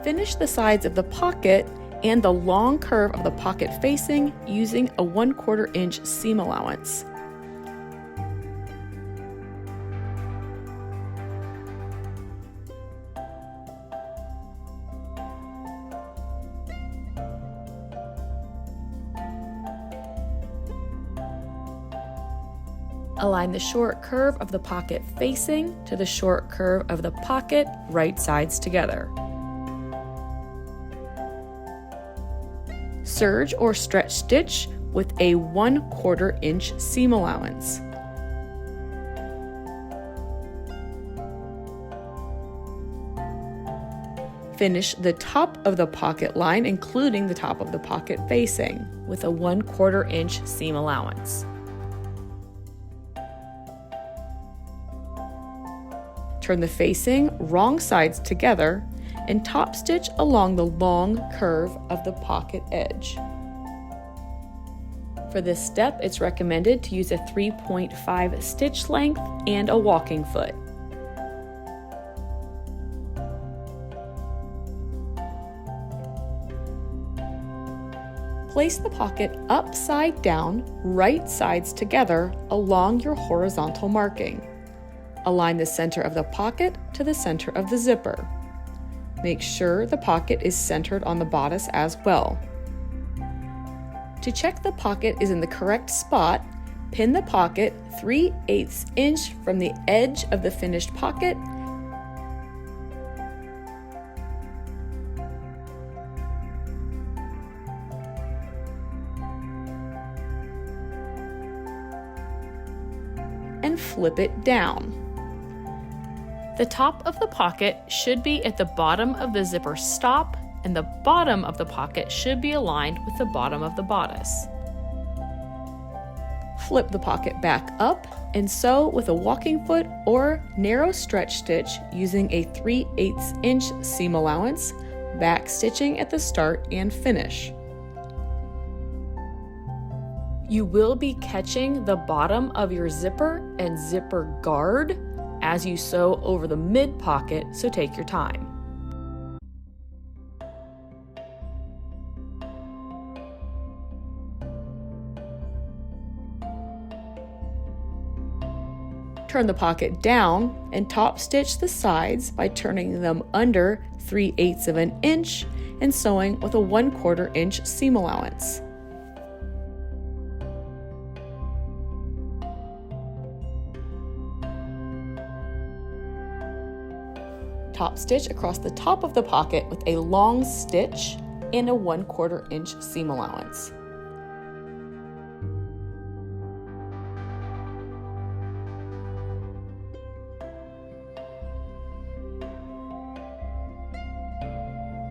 Finish the sides of the pocket and the long curve of the pocket facing using a 1/4 inch seam allowance. Align the short curve of the pocket facing to the short curve of the pocket, right sides together. Serge or stretch stitch with a 1/4 inch seam allowance. Finish the top of the pocket line, including the top of the pocket facing, with a 1/4 inch seam allowance. Turn the facing wrong sides together and top stitch along the long curve of the pocket edge. For this step, it's recommended to use a 3.5 stitch length and a walking foot. Place the pocket upside down, right sides together along your horizontal marking. Align the center of the pocket to the center of the zipper. Make sure the pocket is centered on the bodice as well. To check the pocket is in the correct spot, pin the pocket 3/8 inch from the edge of the finished pocket and flip it down. The top of the pocket should be at the bottom of the zipper stop, and the bottom of the pocket should be aligned with the bottom of the bodice. Flip the pocket back up and sew with a walking foot or narrow stretch stitch using a 3/8 inch seam allowance, back stitching at the start and finish. You will be catching the bottom of your zipper and zipper guard as you sew over the mid pocket, so take your time. Turn the pocket down and top stitch the sides by turning them under 3/8 of an inch and sewing with a 1/4 inch seam allowance. Top stitch across the top of the pocket with a long stitch and a 1/4 inch seam allowance.